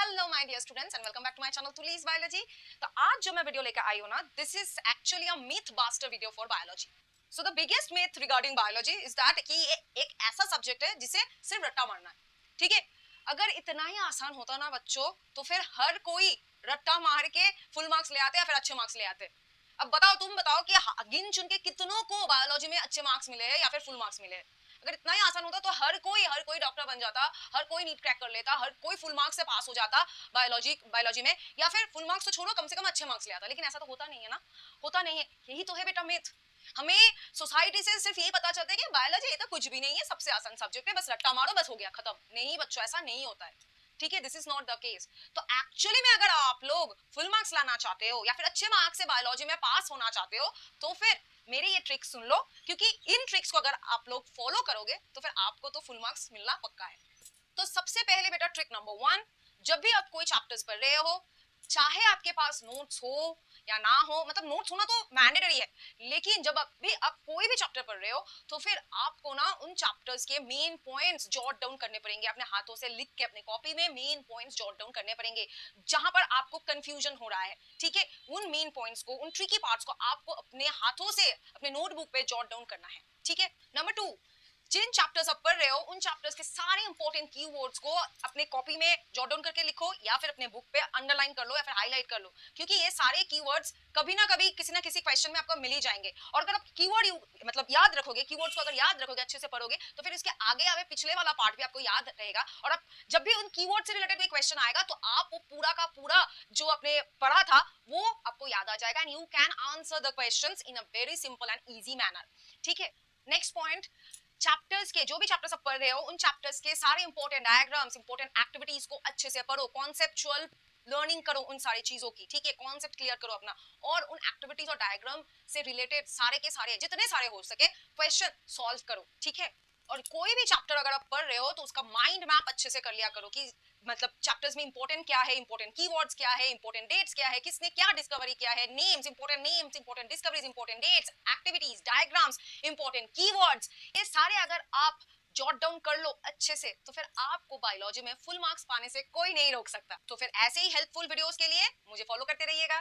Hello my dear students and welcome back to my channel Tuli's biology. तो आज जो मैं वीडियो लेकर आई हूं ना, this is actually a myth buster video for biology. So the biggest myth regarding biology is that कि ये एक ऐसा सब्जेक्ट है जिसे सिर्फ रट्टा मारना है। ठीक है, अगर इतना ही आसान होता ना बच्चों, तो फिर हर कोई रट्टा मार के फुल मार्क्स ले आते या फिर अच्छे मार्क्स ले आते। अब बताओ, तुम बताओ कि गिन चुन के कितनों को बायोलॉजी में अच्छे मार्क्स मिले हैं या फिर फुल मार्क्स मिले हैं। अगर इतना ही आसान होता तो हर कोई डॉक्टर बन जाता, हर कोई नीट क्रैक कर लेता, हर कोई फुल मार्क्स से पास हो जाता बायोलॉजी में, या फिर फुल मार्क्स तो छोड़ो, कम से कम अच्छे मार्क्स ले आता। लेकिन ऐसा तो होता नहीं है ना, होता नहीं है। यही तो है बेटा मिथ। हमें सोसाइटी से सिर्फ यही पता चलता है कि बायोलॉजी ये तो कुछ भी नहीं है, सबसे आसान सब्जेक्ट है, बस रट्टा मारो बस हो गया खत्म। नहीं बच्चों, ऐसा नहीं होता है। ठीक है, this is not the case. तो एक्चुअली में अगर आप लोग फुल मार्क्स लाना चाहते हो या फिर अच्छे मार्क्स से बायोलॉजी में पास होना चाहते हो, तो फिर मेरी ये ट्रिक सुन लो, क्योंकि इन ट्रिक्स को अगर आप लोग फॉलो करोगे तो फिर आपको तो फुल मार्क्स मिलना पक्का है। तो सबसे पहले बेटा ट्रिक नंबर 1, जब भी आप कोई चैप्टर्स पढ़ रहे हो, चाहे आपके पास नोट्स हो या ना हो, मतलब नोट्स होना तो मैंडेटरी है, लेकिन जब भी आप कोई भी चैप्टर पढ़ रहे हो तो फिर आपको ना उन चैप्टर्स के मेन पॉइंट्स जॉट डाउन करने पड़ेंगे। अपने हाथों से लिख के अपने कॉपी में मेन पॉइंट्स जॉट डाउन करने पड़ेंगे, जहां पर आपको कंफ्यूजन हो रहा है। ठीक है, उन मेन पॉइंट्स को, उन ट्रिकी पार्ट्स को आपको अपने हाथों से अपने नोटबुक पे जॉट डाउन करना है। ठीक है, नंबर 2, जिन चैप्टर्स आप पढ़ रहे हो उन चैप्टर्स के सारे इंपॉर्टेंट कीवर्ड्स को अपने कॉपी में जॉट डाउन करके लिखो, या फिर अपने बुक पे अंडरलाइन कर लो या फिर हाईलाइट कर लो, क्योंकि ये सारे कीवर्ड्स कभी ना कभी किसी ना किसी क्वेश्चन में आपको मिल ही जाएंगे। और अगर आप कीवर्ड मतलब याद रखोगे, कीवर्ड्स को अगर याद रखोगे, अच्छे से पढ़ोगे, तो फिर इसके आगे आगे पिछले वाला पार्ट भी आपको याद रहेगा। और आप जब भी उन कीवर्ड से रिलेटेड कोई क्वेश्चन आएगा तो आप वो पूरा का पूरा जो आपने पढ़ा था वो आपको याद आ जाएगा, and you can answer the questions in a very simple and easy manner. ठीक है, नेक्स्ट पॉइंट, चैप्टर्स के जो भी चैप्टर्स आप पढ़ रहे हो उन चैप्टर्स के सारे इंपॉर्टेंट डायग्राम्स, इंपॉर्टेंट एक्टिविटीज को अच्छे से पढ़ो, कॉन्सेप्चुअल लर्निंग करो उन सारी चीजों की। ठीक है, कॉन्सेप्ट क्लियर करो अपना, और उन एक्टिविटीज और डायग्राम से रिलेटेड सारे के सारे जितने सारे हो सके क्वेश्चन सॉल्व करो। ठीक है, और कोई भी चैप्टर अगर आप पढ़ रहे हो तो उसका माइंड मैप अच्छे से कर लिया करो कि मतलब चैप्टर्स में इंपॉर्टेंट क्या है, इंपॉर्टेंट कीवर्ड्स क्या है, इंपॉर्टेंट डेट्स क्या है, किसने क्या डिस्कवरी किया है, names, important discoveries, important dates, activities, diagrams, important keywords, ये सारे अगर आप जॉट डाउन कर लो अच्छे से, तो फिर आपको बायोलॉजी में फुल मार्क्स पाने से कोई नहीं रोक सकता। तो फिर ऐसे ही हेल्पफुल वीडियोस के लिए मुझे फॉलो करते रहिएगा।